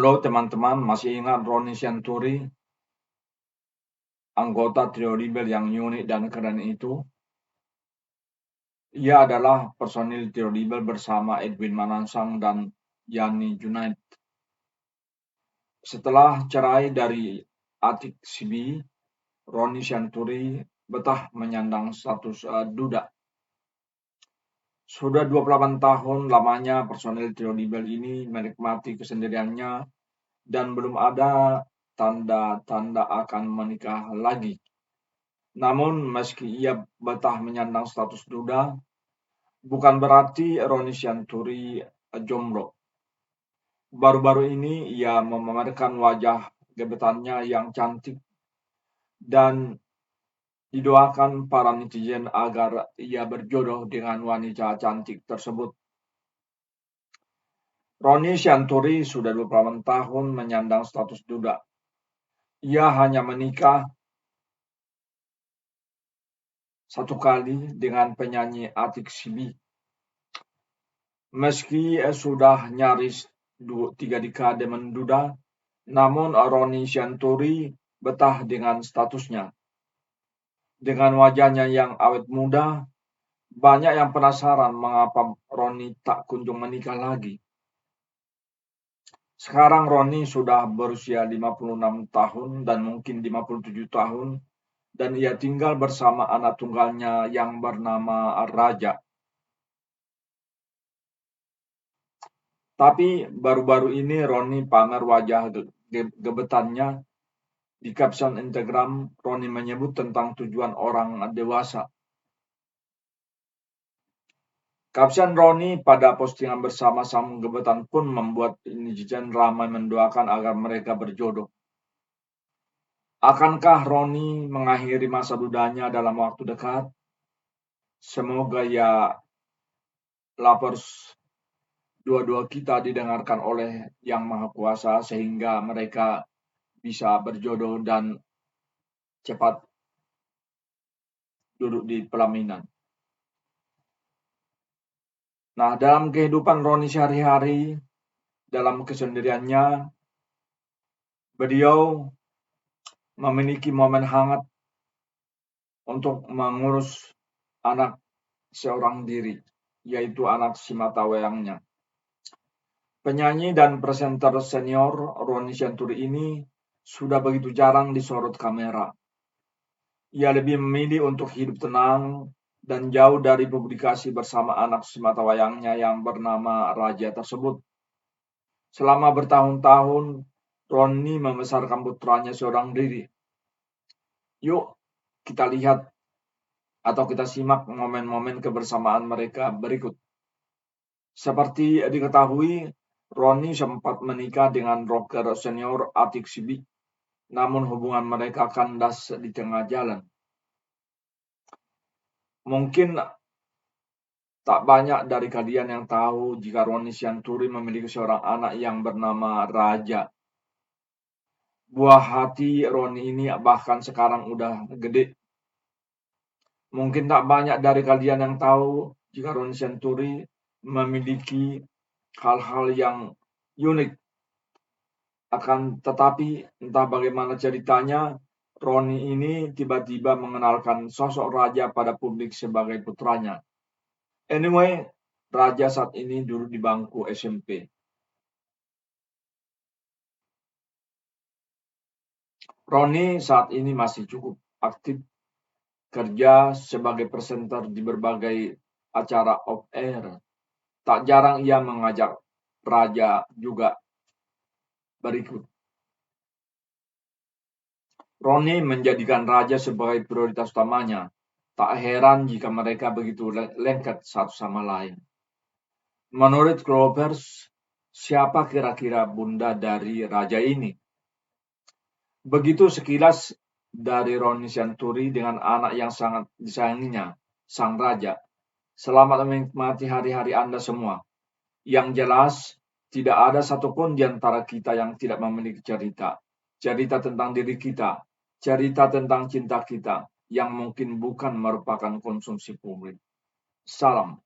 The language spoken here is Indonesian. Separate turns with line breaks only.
Halo teman-teman, masih ingat Ronny Sianturi, anggota trio Rebel yang unik dan keren itu? Ia adalah personil trio Rebel bersama Edwin Manansang dan Yani Junaid. Setelah cerai dari Atik Sibi, Ronny Sianturi betah menyandang status duda. Sudah 28 tahun lamanya personil trio Rebel ini menikmati kesendiriannya dan belum ada tanda-tanda akan menikah lagi. Namun meski ia betah menyandang status duda, bukan berarti Ronny Sianturi jomblo. Baru-baru ini ia memamerkan wajah gebetannya yang cantik dan didoakan para netizen agar ia berjodoh dengan wanita cantik tersebut. Ronny Sianturi sudah 28 tahun menyandang status duda. Ia hanya menikah satu kali dengan penyanyi Atik Sibi. Meski sudah nyaris 3 dekade menduda, namun Ronny Sianturi betah dengan statusnya. Dengan wajahnya yang awet muda, banyak yang penasaran mengapa Ronny tak kunjung menikah lagi. Sekarang Ronny sudah berusia 56 tahun dan mungkin 57 tahun, dan ia tinggal bersama anak tunggalnya yang bernama Raja. Tapi baru-baru ini Ronny pamer wajah gebetannya. Di caption Instagram, Ronny menyebut tentang tujuan orang dewasa. Caption Ronny pada postingan bersama sang gebetan pun membuat netizen ramai mendoakan agar mereka berjodoh. Akankah Ronny mengakhiri masa dudanya dalam waktu dekat? Semoga ya lapors dua-dua kita didengarkan oleh Yang Maha Kuasa sehingga mereka bisa berjodoh dan cepat duduk di pelaminan. Nah, dalam kehidupan Ronny sehari-hari, dalam kesendiriannya, beliau memiliki momen hangat untuk mengurus anak seorang diri, yaitu anak Simatawayangnya. Penyanyi dan presenter senior Ronny Sianturi ini sudah begitu jarang disorot kamera. Ia lebih memilih untuk hidup tenang dan jauh dari publikasi bersama anak Simatawayangnya yang bernama Raja tersebut. Selama bertahun-tahun, Ronny membesarkan putranya seorang diri. Yuk kita lihat atau kita simak momen-momen kebersamaan mereka berikut. Seperti diketahui, Ronny sempat menikah dengan rocker senior Atik Sibi, namun hubungan mereka kandas di tengah jalan. Mungkin tak banyak dari kalian yang tahu jika Ronny Sianturi memiliki seorang anak yang bernama Raja. Buah hati Ronny ini bahkan sekarang udah gede. Mungkin tak banyak dari kalian yang tahu jika Ronny Sianturi memiliki hal-hal yang unik. Akan tetapi entah bagaimana ceritanya, Ronny ini tiba-tiba mengenalkan sosok Raja pada publik sebagai putranya. Anyway, Raja saat ini duduk di bangku SMP. Ronny saat ini masih cukup aktif kerja sebagai presenter di berbagai acara off-air. Tak jarang ia mengajak Raja juga berikut. Ronny menjadikan Raja sebagai prioritas utamanya. Tak heran jika mereka begitu lengket satu sama lain. Menurut Clovers, siapa kira-kira bunda dari Raja ini? Begitu sekilas dari Ronny Sianturi dengan anak yang sangat disayanginya, sang Raja. Selamat menikmati hari-hari Anda semua. Yang jelas, tidak ada satupun di antara kita yang tidak memiliki cerita. Cerita tentang diri kita, cerita tentang cinta kita, yang mungkin bukan merupakan konsumsi publik. Salam.